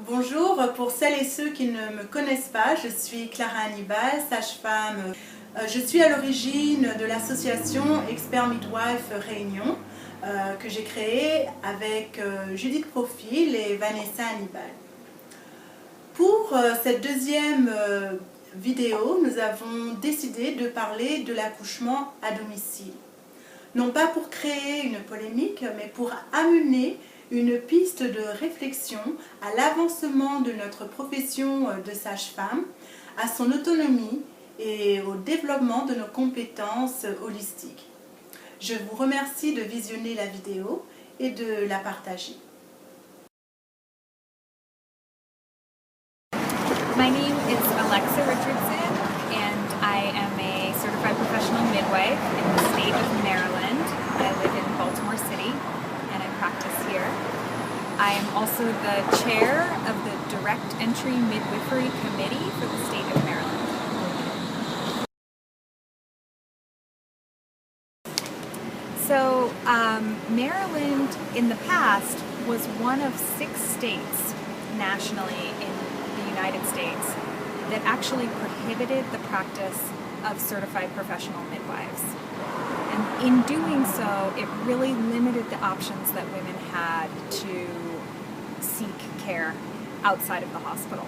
Bonjour, pour celles et ceux qui ne me connaissent pas, je suis Clara Hannibal, sage-femme. Je suis à l'origine de l'association Expert Midwife Réunion que j'ai créée avec Judith Profil et Vanessa Hannibal. Pour cette deuxième vidéo, nous avons décidé de parler de l'accouchement à domicile. Non pas pour créer une polémique, mais pour amener une piste de réflexion à l'avancement de notre profession de sage-femme, à son autonomie et au développement de nos compétences holistiques. Je vous remercie de visionner la vidéo et de la partager. My name is Alexa Richardson, and I am a certified professional midwife in the state of Maryland. I live in Baltimore City, and I practice here. I am also the chair of the Direct Entry Midwifery Committee for the state of Maryland. So, Maryland in the past was one of 6 states nationally in the United States that actually prohibited the practice of certified professional midwives. And in doing so, it really limited the options that women had to seek care outside of the hospital.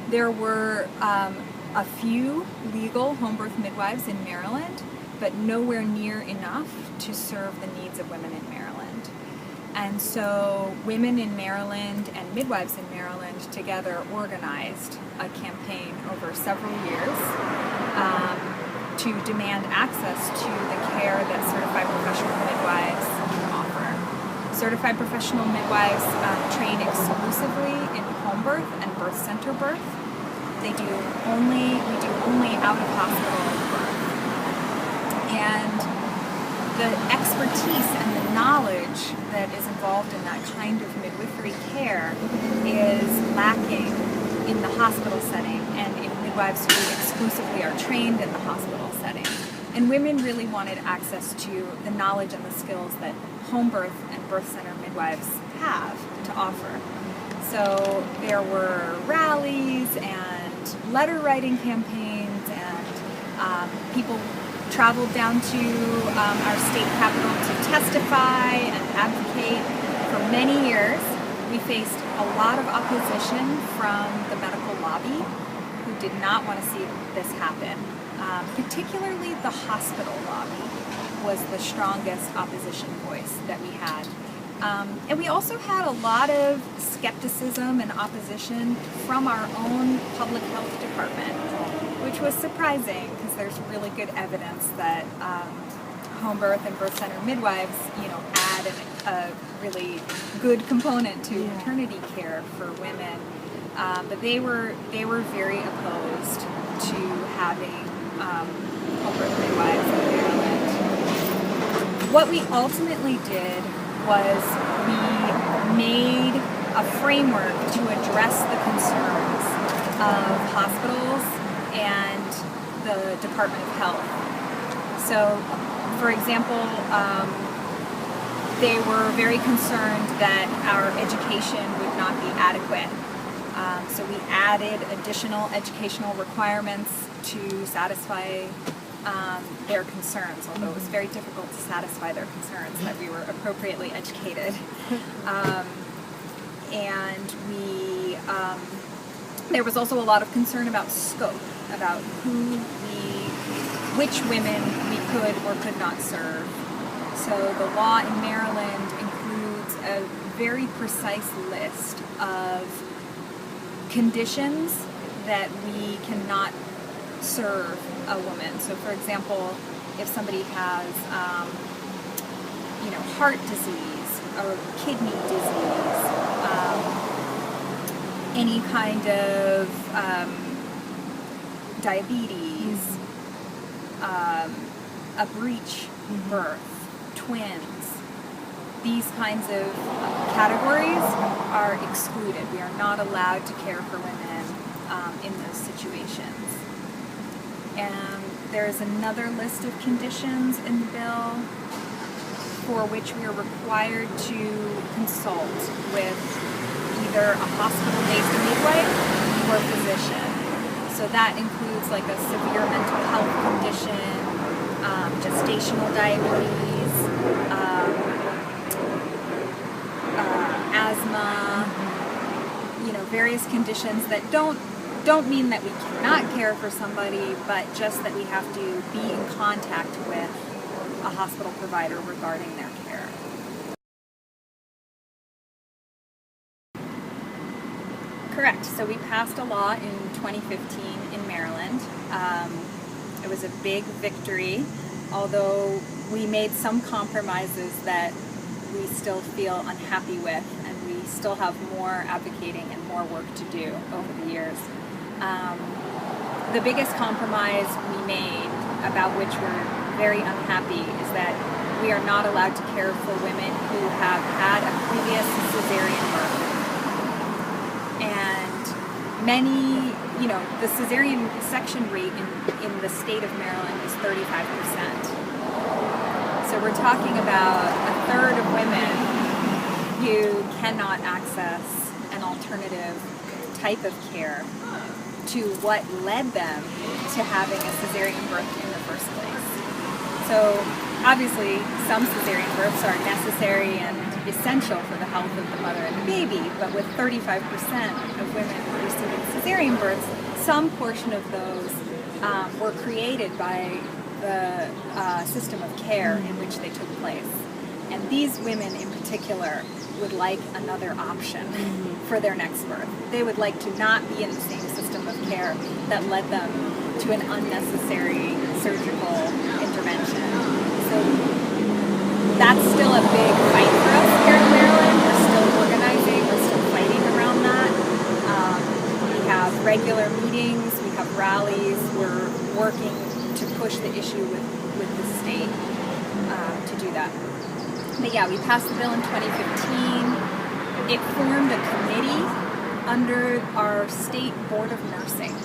There were a few legal home birth midwives in Maryland, but nowhere near enough to serve the needs of women in Maryland. And so women in Maryland and midwives in Maryland together organized a campaign over several years to demand access to the care that certified professional midwives offer. Certified professional midwives train exclusively in home birth and birth center birth. We do only out of hospital birth. And the expertise and the knowledge that is involved in that kind of midwifery care is lacking in the hospital setting and in midwives who exclusively are trained in the hospital setting. And women really wanted access to the knowledge and the skills that home birth and birth center midwives have to offer. So there were rallies and letter writing campaigns, and people traveled down to our state capital to testify and advocate. For many years, we faced a lot of opposition from the medical lobby, who did not want to see this happen. Particularly the hospital lobby was the strongest opposition voice that we had. And we also had a lot of skepticism and opposition from our own public health department, which was surprising because there's really good evidence that home birth and birth center midwives, add a really good component to maternity care for women. But they were very opposed to having home birth midwives in Maryland. What we ultimately did was we made a framework to address the concerns of hospitals and the Department of Health. So, for example, they were very concerned that our education would not be adequate. So we added additional educational requirements to satisfy their concerns, although it was very difficult to satisfy their concerns that we were appropriately educated. And there was also a lot of concern about scope, about which women we could or could not serve. So the law in Maryland includes a very precise list of conditions that we cannot serve a woman. So for example, if somebody has heart disease or kidney disease, any kind of diabetes, a breech birth, twins, these kinds of categories are excluded. We are not allowed to care for women in those situations. And there's another list of conditions in the bill for which we are required to consult with either a hospital-based midwife or physician. So that includes like a severe mental health condition, gestational diabetes, asthma, various conditions that don't mean that we cannot care for somebody, but just that we have to be in contact with a hospital provider regarding their care. Correct. So we passed a law in 2015 in Maryland. It was a big victory, although we made some compromises that we still feel unhappy with, and we still have more advocating and more work to do over the years. The biggest compromise we made, about which we're very unhappy, is that we are not allowed to care for women who have had a previous cesarean birth. And many, the cesarean section rate in the state of Maryland is 35%. So we're talking about a third of women who cannot access an alternative type of care to what led them to having a cesarean birth in the first place. So obviously some cesarean births are necessary and essential for the health of the mother and the baby, but with 35% of women receiving cesarean births, some portion of those were created by the system of care in which they took place. And these women in particular would like another option for their next birth. They would like to not be in the same system of care that led them to an unnecessary surgical intervention. So that's still a big fight for us here in Maryland. We're still organizing, we're still fighting around that. We have regular meetings, we have rallies, we're working to push the issue with the state to do that. But yeah, we passed the bill in 2015. It formed a committee under our state board of nursing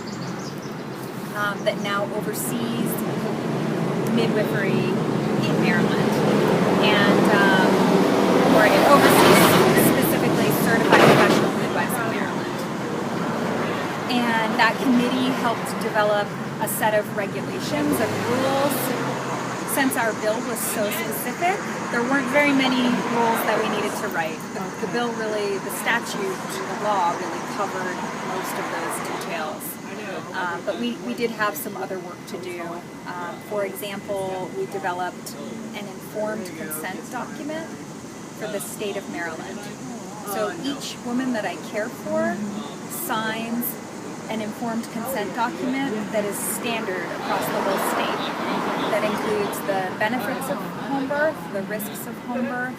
that now oversees midwifery in Maryland. And or it oversees specifically certified professional midwives in Maryland. And that committee helped develop a set of regulations and rules. Since our bill was so specific, there weren't very many rules that we needed to write. The bill really, the statute, the law really covered most of those details. But we did have some other work to do. For example, we developed an informed consent document for the state of Maryland. So each woman that I care for signs an informed consent document that is standard across the whole state, that includes the benefits of home birth, the risks of home birth,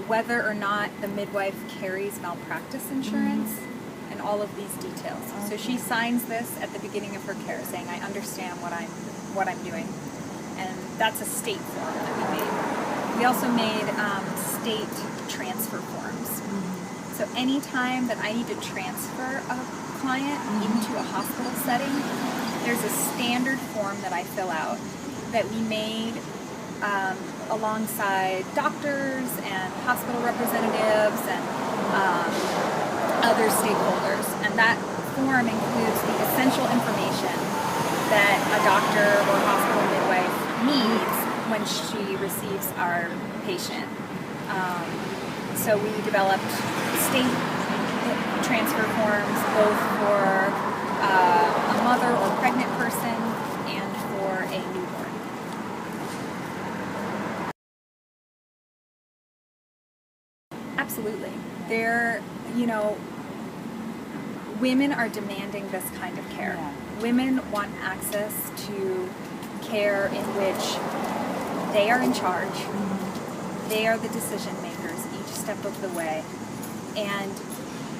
whether or not the midwife carries malpractice insurance, and all of these details. So she signs this at the beginning of her care, saying, I understand what I'm doing. And that's a state form that we made. We also made state transfer forms. So anytime that I need to transfer a client into a hospital setting, there's a standard form that I fill out that we made alongside doctors and hospital representatives and other stakeholders. And that form includes the essential information that a doctor or hospital midwife needs when she receives our patient. So we developed state transfer forms both for a mother or pregnant person and for a newborn. Absolutely. Women are demanding this kind of care. Yeah. Women want access to care in which they are in charge. They are the decision makers each step of the way. And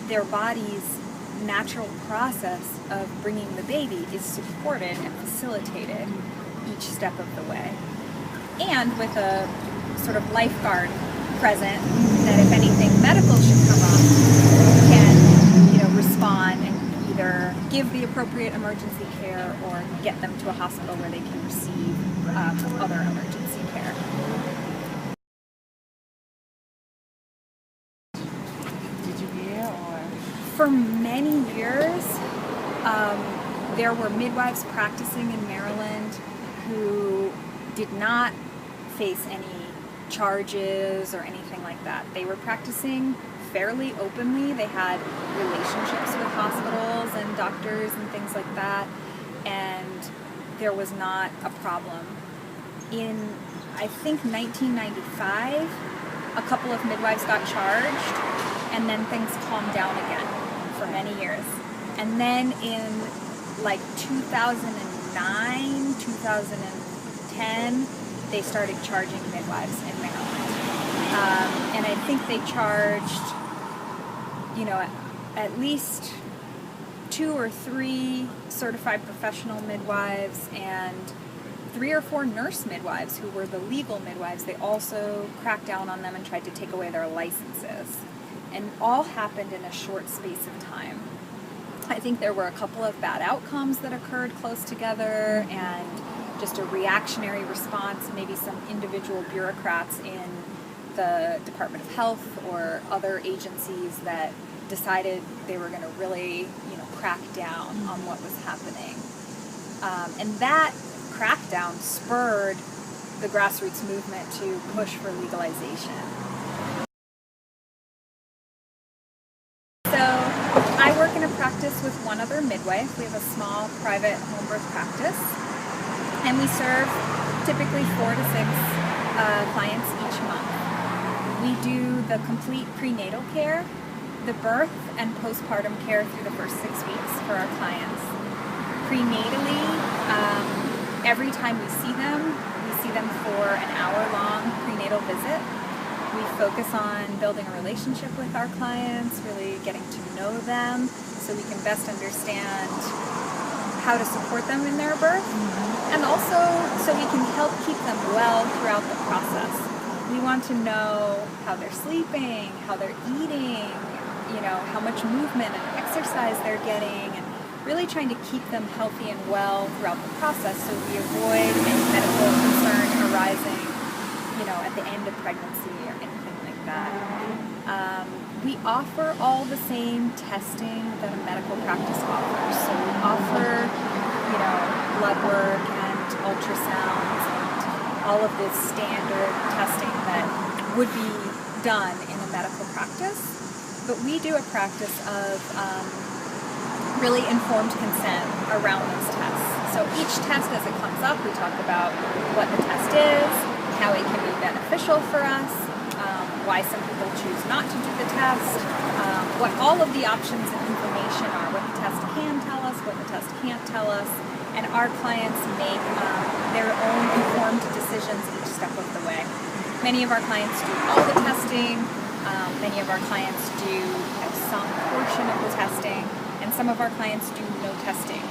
their body's natural process of bringing the baby is supported and facilitated each step of the way. And with a sort of lifeguard present that if anything medical should come up, can respond and either give the appropriate emergency care or get them to a hospital where they can receive other emergency care. there were midwives practicing in Maryland who did not face any charges or anything like that. They were practicing fairly openly. They had relationships with hospitals and doctors and things like that, and there was not a problem. In, I think, 1995, a couple of midwives got charged, and then things calmed down again for many years. And then in like 2009, 2010, they started charging midwives in Maryland. And I think they charged, at least 2 or 3 certified professional midwives and 3 or 4 nurse midwives who were the legal midwives. They also cracked down on them and tried to take away their licenses. And all happened in a short space of time. I think there were a couple of bad outcomes that occurred close together, and just a reactionary response, maybe some individual bureaucrats in the Department of Health or other agencies that decided they were going to really, crack down on what was happening. And that crackdown spurred the grassroots movement to push for legalization. So I work in a practice with one other midwife. We have a small private home birth practice, and we serve typically 4 to 6 clients each month. We do the complete prenatal care, the birth and postpartum care through the first 6 weeks for our clients. Prenatally, every time we see them for an hour-long prenatal visit. We focus on building a relationship with our clients, really getting to know them so we can best understand how to support them in their birth, and also so we can help keep them well throughout the process. We want to know how they're sleeping, how they're eating, how much movement and exercise they're getting, and really trying to keep them healthy and well throughout the process so we avoid any medical concern arising, at the end of pregnancy or anything like that. We offer all the same testing that a medical practice offers. So we offer, blood work and ultrasounds and all of this standard testing that would be done in a medical practice. But we do a practice of really informed consent around those tests. So each test as it comes up, we talk about what the test is, how it can be beneficial for us, why some people choose not to do the test, what all of the options and information are, what the test can tell us, what the test can't tell us, and our clients make their own informed decisions each step of the way. Many of our clients do all the testing, many of our clients do some portion of the testing, and some of our clients do no testing.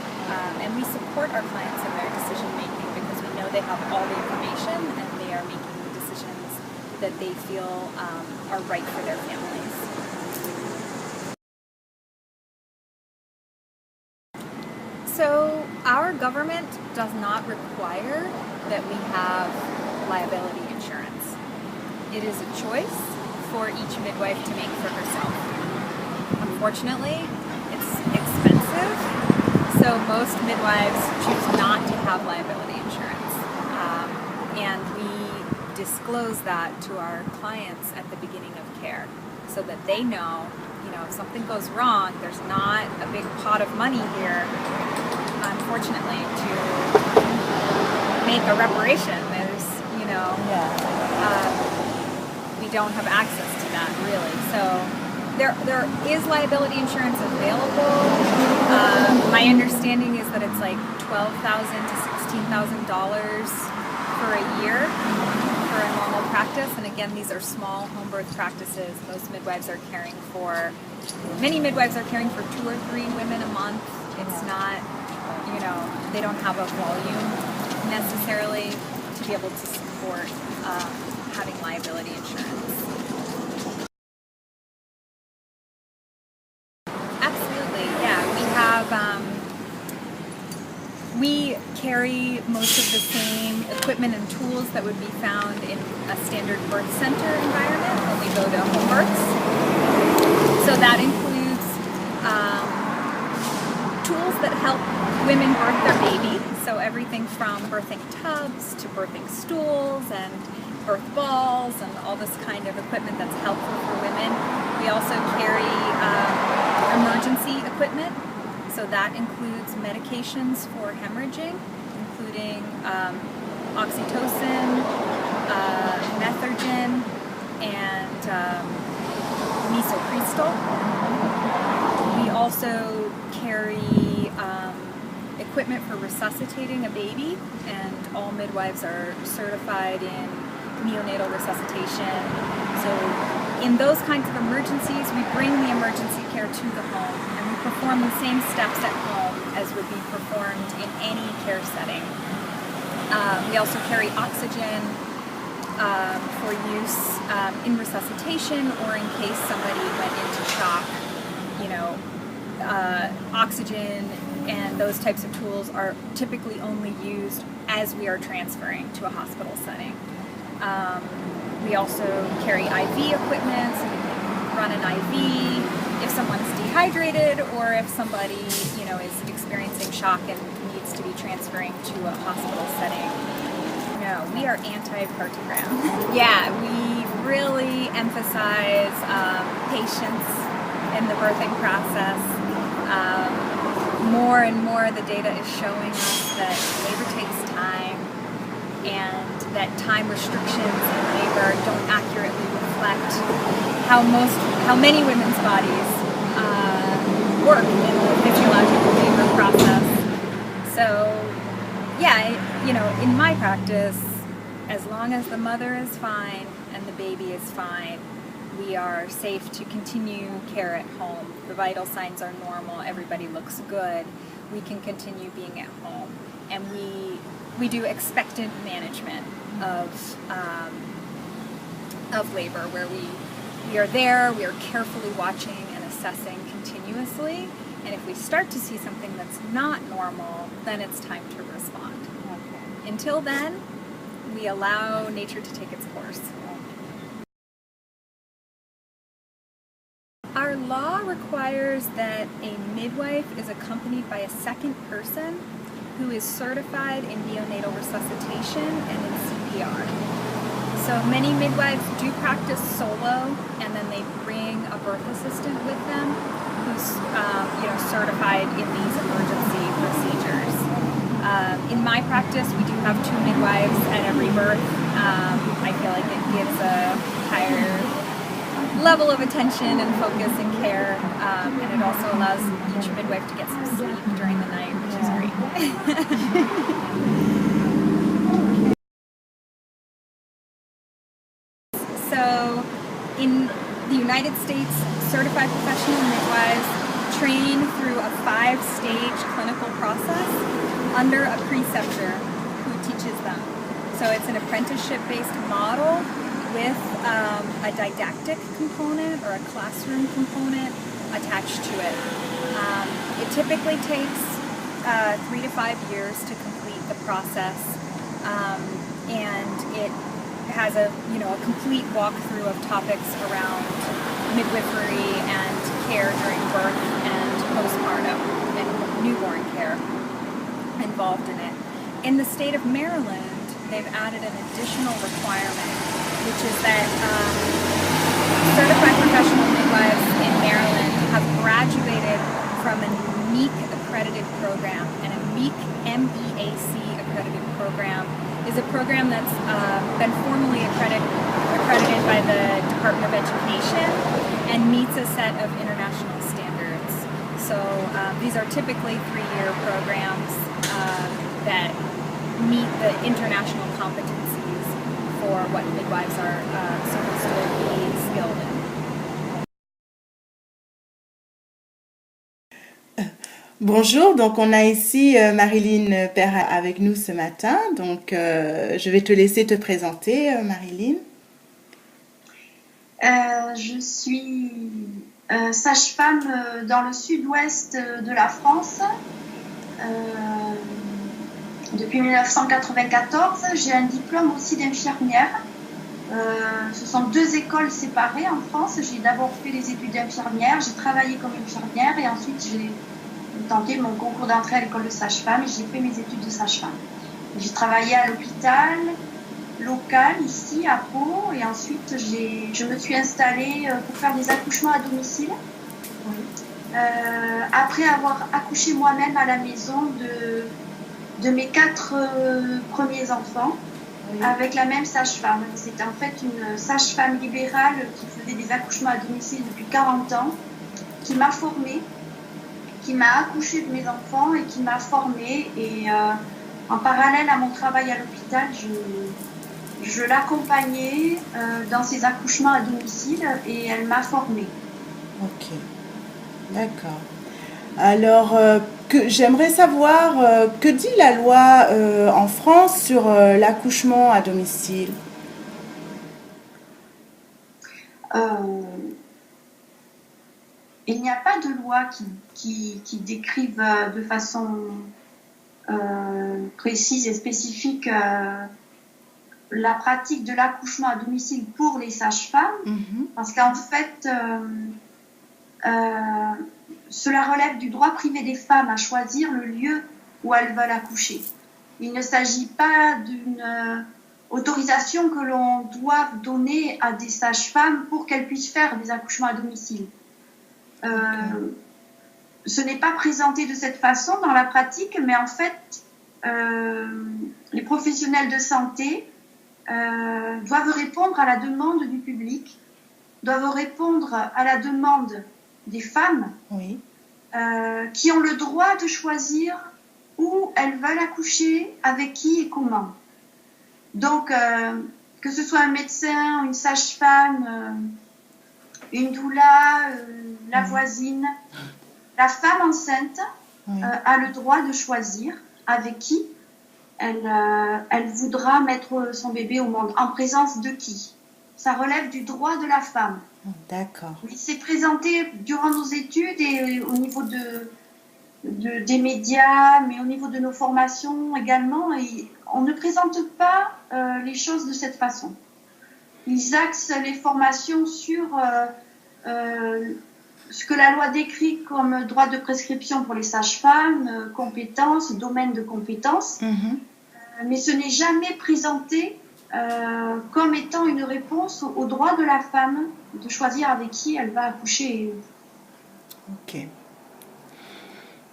And we support our clients in their decision making because we know they have all the information and they are making the decisions that they feel are right for their families. So our government does not require that we have liability insurance. It is a choice for each midwife to make for herself. Unfortunately, it's expensive, so most midwives choose not to have liability insurance. And we disclose that to our clients at the beginning of care so that they know, if something goes wrong, there's not a big pot of money here, unfortunately, to make a reparation. There's, we don't have access to that really. So there is liability insurance available. My understanding is that it's like $12,000 to $16,000 for a year for a normal practice. And again, these are small home birth practices. Many midwives are caring for 2 or 3 women a month. It's not, they don't have a volume necessarily to be able to support having liability insurance. Absolutely, yeah. We carry most of the same equipment and tools that would be found in a standard birth center environment when we go to home births. So that includes tools that help women birth their baby. So everything from birthing tubs to birthing stools and birth balls and all this kind of equipment that's helpful for women. We also carry emergency equipment. So that includes medications for hemorrhaging, including oxytocin, methergin, and misoprostol. We also carry equipment for resuscitating a baby, and all midwives are certified in neonatal resuscitation. So in those kinds of emergencies, we bring the emergency care to the home, and we perform the same steps at home as would be performed in any care setting. We also carry oxygen for use in resuscitation or in case somebody went into shock. You know, oxygen and those types of tools are typically only used as we are transferring to a hospital setting. We also carry IV equipment, so we can run an IV if someone's dehydrated or if somebody, you know, is experiencing shock and needs to be transferring to a hospital setting. No, we are anti-partogram. Yeah, we really emphasize patience in the birthing process. More and more the data is showing us that labor takes time and that time restrictions in labor don't accurately reflect how many women's bodies work in the physiological labor process. So yeah, you know, in my practice, as long as the mother is fine and the baby is fine, we are safe to continue care at home. The vital signs are normal, everybody looks good, we can continue being at home. And we do expectant management of labor, where we are there, we are carefully watching and assessing continuously, and if we start to see something that's not normal, then it's time to respond. Okay. Until then, we allow nature to take its course. Our law requires that a midwife is accompanied by a second person who is certified in neonatal resuscitation and in CPR. So many midwives do practice solo, and then they bring a birth assistant with them who's certified in these emergency procedures. In my practice, we do have 2 midwives at every birth. I feel like it gives a higher level of attention and focus and care, and it also allows each midwife to get some sleep during the night, which is great. So in the United States, certified professional midwives train through a 5-stage clinical process under a preceptor who teaches them. So it's an apprenticeship-based model with a didactic component or a classroom component attached to it. It typically takes 3 to 5 years to complete the process, and it has a complete walkthrough of topics around midwifery and care during birth and postpartum and newborn care involved in it. In the state of Maryland, they've added an additional requirement, which is that certified professional midwives in Maryland have graduated from a MEAC accredited program, and a MEAC, M-E-A-C accredited program is a program that's been formally accredited by the Department of Education and meets a set of international standards. So these are typically 3-year programs that meet the international competencies for what midwives are supposed to be skilled in. Bonjour, donc on a ici Marilyn Père avec nous ce matin, donc je vais te laisser te présenter, Marilyn. Je suis sage-femme dans le sud-ouest de la France. Depuis 1994, j'ai un diplôme aussi d'infirmière. Ce sont 2 écoles séparées en France. J'ai d'abord fait les études d'infirmière, j'ai travaillé comme infirmière et ensuite j'ai tenté mon concours d'entrée à l'école de sage-femme et j'ai fait mes études de sage-femme. J'ai travaillé à l'hôpital local ici à Pau et ensuite je me suis installée pour faire des accouchements à domicile. Après avoir accouché moi-même à la maison de mes 4 premiers enfants avec la même sage-femme. C'était en fait une sage-femme libérale qui faisait des accouchements à domicile depuis 40 ans, qui m'a formée, qui m'a accouché de mes enfants et qui m'a formée. Et en parallèle à mon travail à l'hôpital, je l'accompagnais dans ses accouchements à domicile et elle m'a formée. Ok, d'accord. Alors, j'aimerais savoir que dit la loi en France sur l'accouchement à domicile? Il n'y a pas de loi qui décrive de façon précise et spécifique la pratique de l'accouchement à domicile pour les sages-femmes, parce qu'en fait, cela relève du droit privé des femmes à choisir le lieu où elles veulent accoucher. Il ne s'agit pas d'une autorisation que l'on doit donner à des sages-femmes pour qu'elles puissent faire des accouchements à domicile. Ce n'est pas présenté de cette façon dans la pratique, mais en fait, les professionnels de santé doivent répondre à la demande du public, doivent répondre à la demande des femmes qui ont le droit de choisir où elles veulent accoucher, avec qui et comment. Donc, que ce soit un médecin, une sage-femme, une doula, la voisine, la femme enceinte a le droit de choisir avec qui elle voudra mettre son bébé au monde, en présence de qui. Ça relève du droit de la femme. D'accord. Il s'est présenté durant nos études et au niveau des médias, mais au niveau de nos formations également. Et on ne présente pas les choses de cette façon. Ils axent les formations sur ce que la loi décrit comme droit de prescription pour les sages-femmes, compétences, domaine de compétences, mais ce n'est jamais présenté comme étant une réponse au droit de la femme de choisir avec qui elle va accoucher. Ok,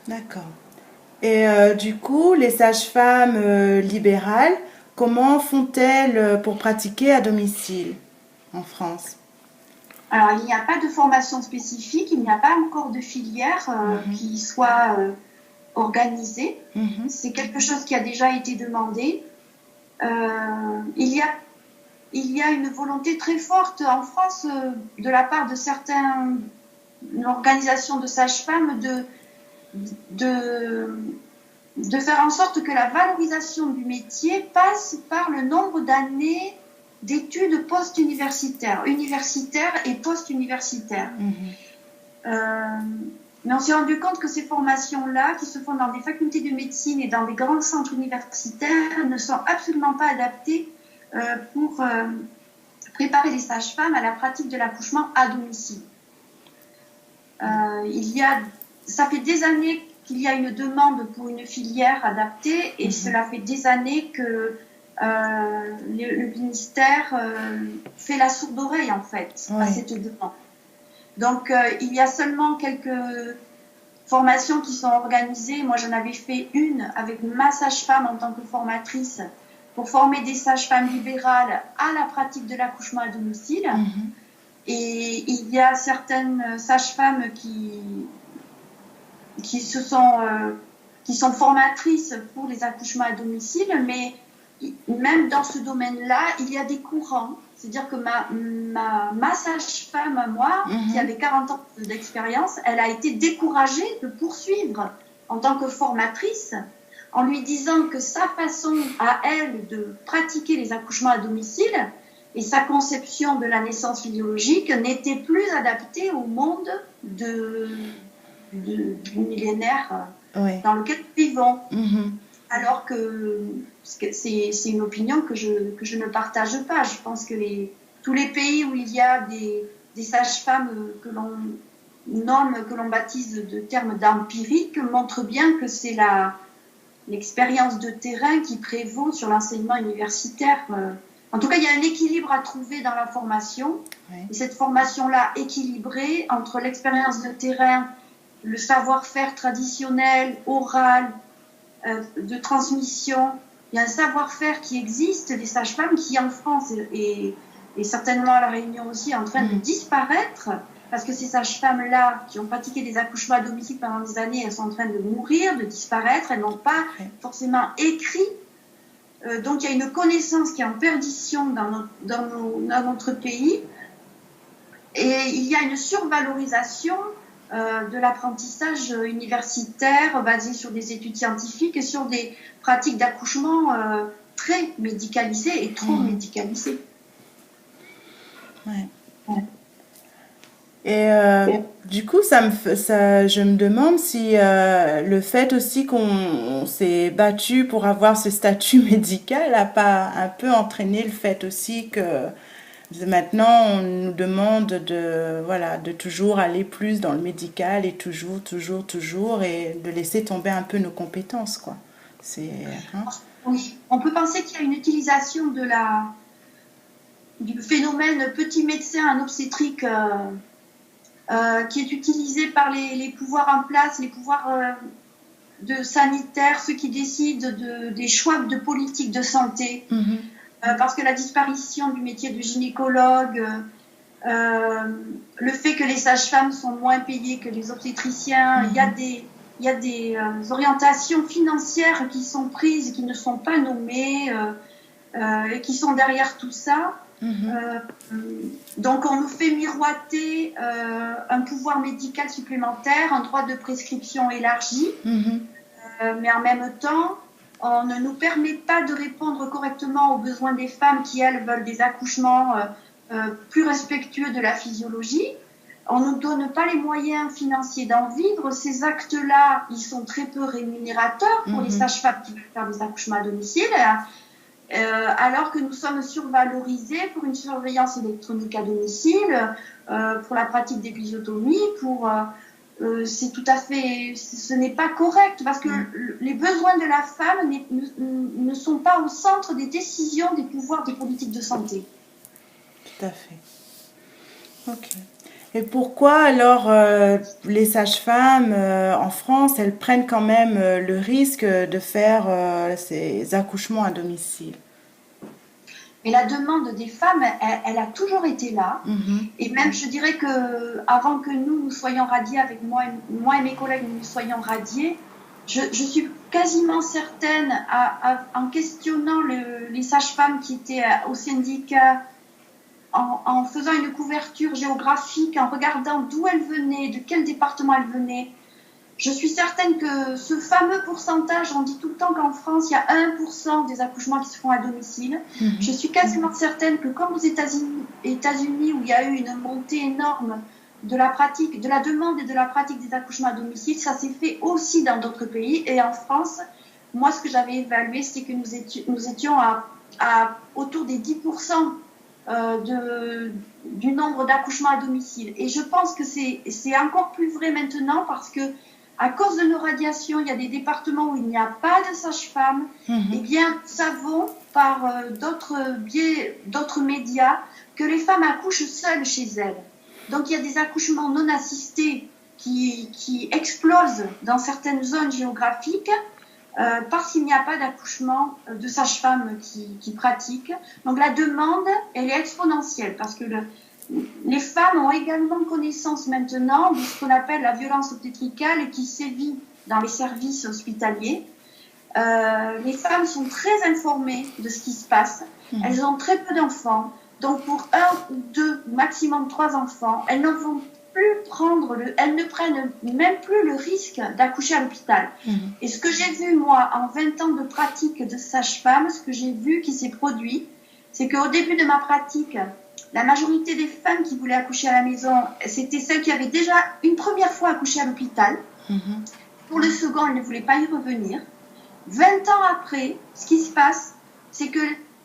d'accord. Et du coup, les sages-femmes libérales, comment font-elles pour pratiquer à domicile en France? Alors, il n'y a pas de formation spécifique, il n'y a pas encore de filière qui soit organisée. C'est quelque chose qui a déjà été demandé. Il y a une volonté très forte en France de la part de certaines organisations de sages-femmes de faire en sorte que la valorisation du métier passe par le nombre d'années d'études post-universitaires, universitaires et post-universitaires. Mais on s'est rendu compte que ces formations-là, qui se font dans des facultés de médecine et dans des grands centres universitaires, ne sont absolument pas adaptées pour préparer les sages-femmes à la pratique de l'accouchement à domicile. Ça fait des années qu'il y a une demande pour une filière adaptée et cela fait des années que le ministère fait la sourde oreille en fait à cette demande. Donc il y a seulement quelques formations qui sont organisées. Moi j'en avais fait une avec ma sage-femme en tant que formatrice pour former des sages-femmes libérales à la pratique de l'accouchement à domicile. Et il y a certaines sages-femmes qui sont formatrices pour les accouchements à domicile, mais même dans ce domaine-là, il y a des courants. C'est-à-dire que ma sage-femme à moi, qui avait 40 ans d'expérience, elle a été découragée de poursuivre en tant que formatrice en lui disant que sa façon à elle de pratiquer les accouchements à domicile et sa conception de la naissance physiologique n'était plus adaptée au monde du millénaire dans lequel nous vivons. Alors que c'est une opinion que je ne partage pas. Je pense que tous les pays où il y a des sages-femmes normes que l'on baptise de termes d'empirique montrent bien que c'est l'expérience de terrain qui prévaut sur l'enseignement universitaire. En tout cas, il y a un équilibre à trouver dans la formation. Oui. Et cette formation-là équilibrée entre l'expérience de terrain, le savoir-faire traditionnel, oral, de transmission. Il y a un savoir-faire qui existe des sages-femmes qui, en France et certainement à La Réunion aussi, est en train de disparaître. Parce que ces sages-femmes-là, qui ont pratiqué des accouchements à domicile pendant des années, elles sont en train de mourir, de disparaître. Elles n'ont pas forcément écrit. Donc il y a une connaissance qui est en perdition dans notre pays. Et il y a une survalorisation de l'apprentissage universitaire basé sur des études scientifiques et sur des pratiques d'accouchement très médicalisées et trop médicalisées. Ouais. Ouais. Et du coup, je me demande si le fait aussi qu'on s'est battu pour avoir ce statut médical n'a pas un peu entraîné le fait aussi que maintenant on nous demande de toujours aller plus dans le médical et toujours et de laisser tomber un peu nos compétences, quoi. Oui, on peut penser qu'il y a une utilisation du phénomène petit médecin en obstétrique qui est utilisé par les pouvoirs en place, les pouvoirs sanitaires, ceux qui décident des choix de politique de santé. Parce que la disparition du métier de gynécologue, le fait que les sages-femmes sont moins payées que les obstétriciens, il y a des orientations financières qui sont prises, qui ne sont pas nommées et qui sont derrière tout ça. Donc on nous fait miroiter un pouvoir médical supplémentaire, un droit de prescription élargi, mais en même temps on ne nous permet pas de répondre correctement aux besoins des femmes qui elles veulent des accouchements plus respectueux de la physiologie. On ne nous donne pas les moyens financiers d'en vivre. Ces actes-là, ils sont très peu rémunérateurs pour les sages-femmes qui veulent faire des accouchements à domicile. Alors que nous sommes survalorisés pour une surveillance électronique à domicile, pour la pratique d'épisiotomie, c'est tout à fait, ce n'est pas correct parce que les besoins de la femme ne sont pas au centre des décisions des pouvoirs des politiques de santé. Tout à fait. Ok. Et pourquoi alors les sages-femmes en France, elles prennent quand même le risque de faire ces accouchements à domicile? Mais la demande des femmes, elle a toujours été là. Et même, je dirais que avant que nous soyons radiés, avec moi et mes collègues, nous soyons radiés, je suis quasiment certaine, en questionnant les sages-femmes qui étaient au syndicat, en faisant une couverture géographique, en regardant d'où elles venaient, de quel département elles venaient, je suis certaine que ce fameux pourcentage, on dit tout le temps qu'en France, il y a 1% des accouchements qui se font à domicile. Je suis quasiment certaine que comme aux États-Unis, où il y a eu une montée énorme de la demande et de la pratique des accouchements à domicile, ça s'est fait aussi dans d'autres pays. Et en France, moi, ce que j'avais évalué, c'est que nous étions à autour des 10% du nombre d'accouchements à domicile. Et je pense que c'est encore plus vrai maintenant parce que à cause de nos radiations, il y a des départements où il n'y a pas de sage-femme. Eh bien, nous savons par d'autres médias que les femmes accouchent seules chez elles. Donc, il y a des accouchements non assistés qui explosent dans certaines zones géographiques parce qu'il n'y a pas d'accouchement de sage-femme qui pratiquent. Donc, la demande, elle est exponentielle parce que les femmes ont également connaissance maintenant de ce qu'on appelle la violence obstétricale qui sévit dans les services hospitaliers. Les femmes sont très informées de ce qui se passe. Elles ont très peu d'enfants. Donc pour 1 ou 2, maximum 3 enfants, elles ne vont plus elles ne prennent même plus le risque d'accoucher à l'hôpital. Et ce que j'ai vu, moi, en 20 ans de pratique de sage-femme, ce que j'ai vu qui s'est produit, c'est qu'au début de ma pratique, la majorité des femmes qui voulaient accoucher à la maison, c'était celles qui avaient déjà une première fois accouché à l'hôpital. Pour le second, elles ne voulaient pas y revenir. 20 ans après, ce qui se passe, c'est que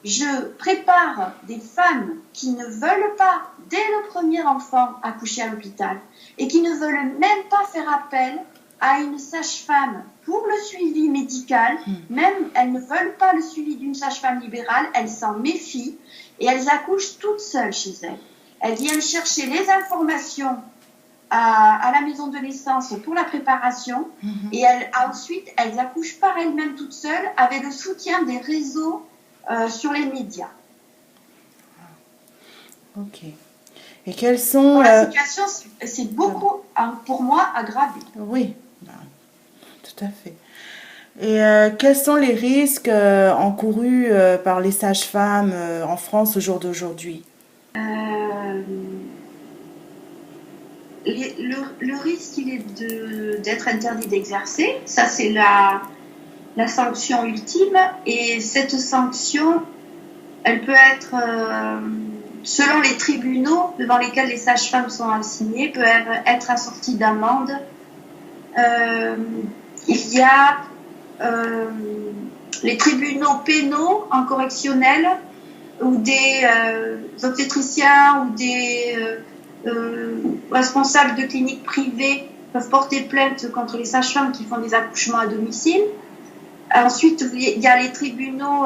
je prépare des femmes qui ne veulent pas, dès le premier enfant, accoucher à l'hôpital et qui ne veulent même pas faire appel à une sage-femme pour le suivi médical. Même elles ne veulent pas le suivi d'une sage-femme libérale, elles s'en méfient et elles accouchent toutes seules chez elles. Elles viennent chercher les informations à la maison de naissance pour la préparation et ensuite elles accouchent par elles-mêmes toutes seules avec le soutien des réseaux sur les médias. Ok. Et quels sont... La situation c'est beaucoup, pour moi, aggravée. Oui, tout à fait. Et quels sont les risques encourus par les sages-femmes en France au jour d'aujourd'hui? Le risque, il est d'être interdit d'exercer. Ça, c'est la sanction ultime. Et cette sanction, elle peut être, selon les tribunaux devant lesquels les sages-femmes sont assignées, peut être assortie d'amendes. Il y a les tribunaux pénaux en correctionnel où des obstétriciens ou des responsables de cliniques privées peuvent porter plainte contre les sages-femmes qui font des accouchements à domicile. Ensuite, il y a les tribunaux,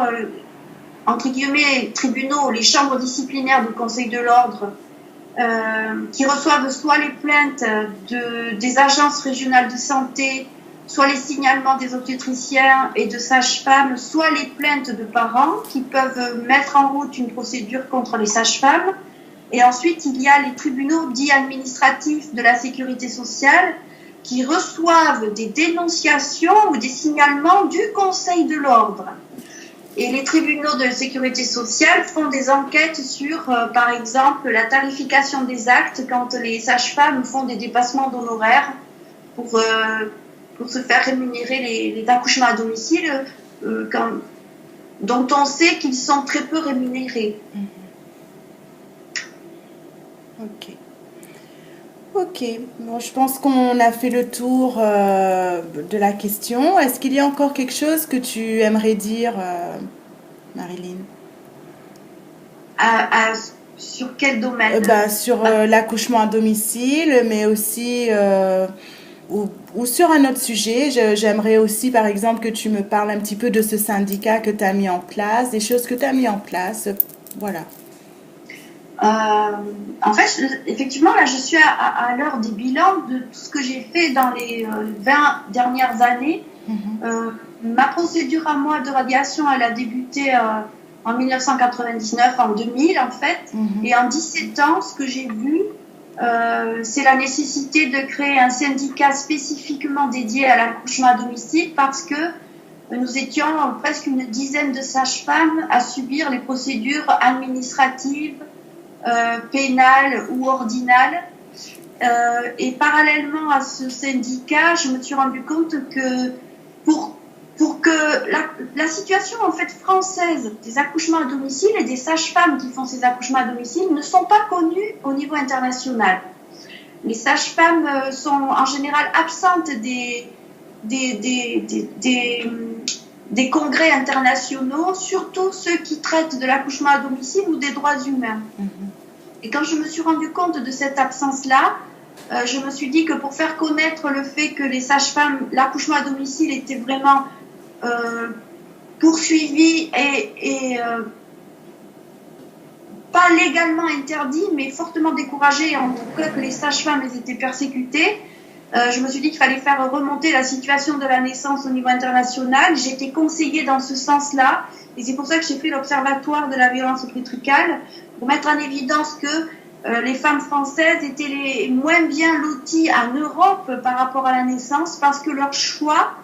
entre guillemets, les chambres disciplinaires du Conseil de l'Ordre qui reçoivent soit les plaintes des agences régionales de santé, soit les signalements des obstétriciens et de sages-femmes, soit les plaintes de parents qui peuvent mettre en route une procédure contre les sages-femmes. Et ensuite, il y a les tribunaux dits administratifs de la sécurité sociale qui reçoivent des dénonciations ou des signalements du Conseil de l'Ordre. Et les tribunaux de sécurité sociale font des enquêtes sur, par exemple, la tarification des actes quand les sages-femmes font des dépassements d'honoraires pour se faire rémunérer les accouchements à domicile, dont on sait qu'ils sont très peu rémunérés. Ok. Bon, je pense qu'on a fait le tour de la question. Est-ce qu'il y a encore quelque chose que tu aimerais dire, Marilyn? Sur quel domaine? Sur l'accouchement à domicile, mais aussi ou sur un autre sujet. J'aimerais aussi, par exemple, que tu me parles un petit peu de ce syndicat que tu as mis en place, des choses que tu as mis en place. Voilà. En fait, effectivement, là, je suis à l'heure des bilans de tout ce que j'ai fait dans les 20 dernières années. Ma procédure à moi de radiation, elle a débuté en 1999, en 2000 en fait. Et en 17 ans, ce que j'ai vu, c'est la nécessité de créer un syndicat spécifiquement dédié à l'accouchement à domicile parce que nous étions presque une dizaine de sages-femmes à subir les procédures administratives, pénales ou ordinales. Et parallèlement à ce syndicat, je me suis rendu compte que pour que la situation en fait française des accouchements à domicile et des sages-femmes qui font ces accouchements à domicile ne sont pas connues au niveau international. Les sages-femmes sont en général absentes des congrès internationaux, surtout ceux qui traitent de l'accouchement à domicile ou des droits humains. Et quand je me suis rendu compte de cette absence-là, je me suis dit que pour faire connaître le fait que les sages-femmes, l'accouchement à domicile était vraiment poursuivi et pas légalement interdit, mais fortement découragé, et en tout cas que les sages-femmes étaient persécutées, je me suis dit qu'il fallait faire remonter la situation de la naissance au niveau international. J'ai été conseillée dans ce sens-là, et c'est pour ça que j'ai fait l'Observatoire de la violence obstétricale, pour mettre en évidence que les femmes françaises étaient les moins bien loties en Europe par rapport à la naissance, parce que leur choix,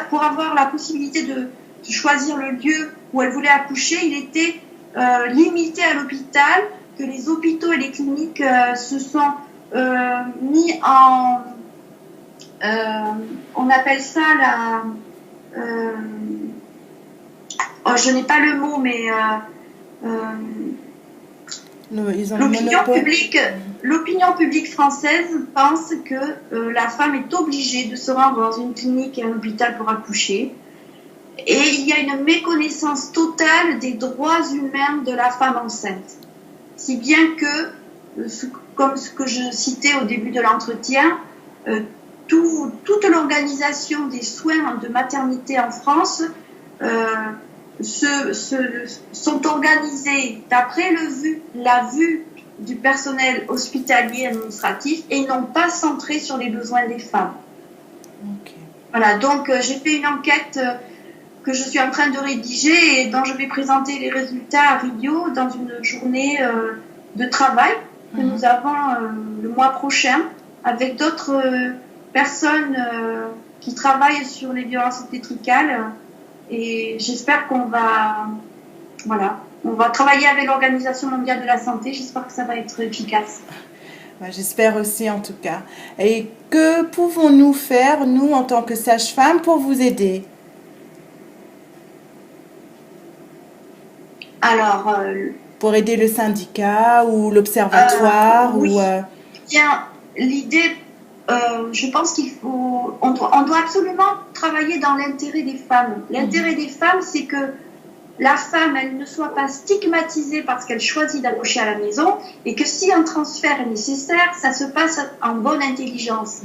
pour avoir la possibilité de choisir le lieu où elles voulaient accoucher, il était limité à l'hôpital, que les hôpitaux et les cliniques se sont mis en... on appelle ça je n'ai pas le mot, mais... L'opinion publique française pense que la femme est obligée de se rendre dans une clinique et un hôpital pour accoucher. Et il y a une méconnaissance totale des droits humains de la femme enceinte. Si bien que, comme ce que je citais au début de l'entretien, toute l'organisation des soins de maternité en France sont organisés d'après la vue du personnel hospitalier administratif et non pas centrés sur les besoins des femmes. Okay. Voilà, donc j'ai fait une enquête que je suis en train de rédiger et dont je vais présenter les résultats à Rio dans une journée de travail que nous avons le mois prochain avec d'autres personnes qui travaillent sur les violences obstétricales. Et j'espère qu'on va, on va travailler avec l'Organisation mondiale de la santé. J'espère que ça va être efficace. J'espère aussi en tout cas. Et que pouvons-nous faire, nous, en tant que sage-femme, pour vous aider? Alors, pour aider le syndicat ou l'observatoire oui. ou Bien, l'idée, je pense on doit absolument travailler dans l'intérêt des femmes. L'intérêt des femmes, c'est que la femme, elle ne soit pas stigmatisée parce qu'elle choisit d'accoucher à la maison et que si un transfert est nécessaire, ça se passe en bonne intelligence.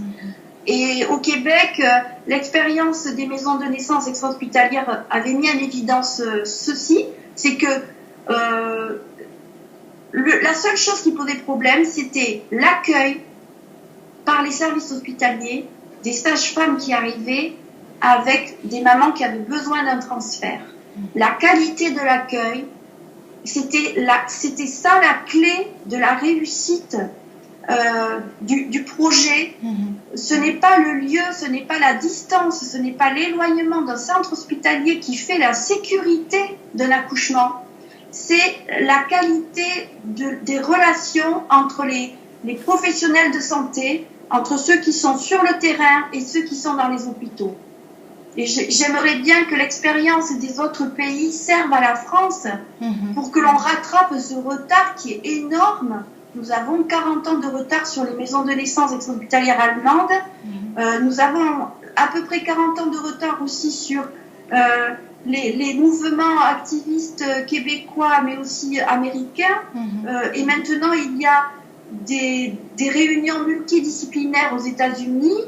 Et au Québec, l'expérience des maisons de naissance extra-hospitalières avait mis en évidence ceci, c'est que la seule chose qui posait problème, c'était l'accueil par les services hospitaliers des sages-femmes qui arrivaient avec des mamans qui avaient besoin d'un transfert. La qualité de l'accueil, c'était ça la clé de la réussite du projet. Ce n'est pas le lieu, ce n'est pas la distance, ce n'est pas l'éloignement d'un centre hospitalier qui fait la sécurité d'un accouchement. C'est la qualité des relations entre les professionnels de santé, entre ceux qui sont sur le terrain et ceux qui sont dans les hôpitaux. Et j'aimerais bien que l'expérience des autres pays serve à la France pour que l'on rattrape ce retard qui est énorme. Nous avons 40 ans de retard sur les maisons de naissance extra-hospitalières allemandes. Nous avons à peu près 40 ans de retard aussi sur les mouvements activistes québécois, mais aussi américains. Et maintenant, il y a des réunions multidisciplinaires aux États-Unis,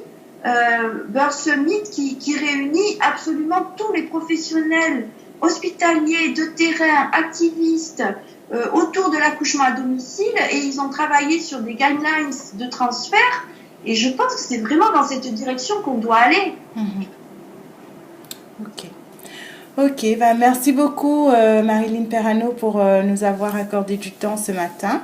Birth Summit, qui réunit absolument tous les professionnels hospitaliers, de terrain, activistes, autour de l'accouchement à domicile, et ils ont travaillé sur des guidelines de transfert, et je pense que c'est vraiment dans cette direction qu'on doit aller. Ok, merci beaucoup Marilyn Perrano pour nous avoir accordé du temps ce matin.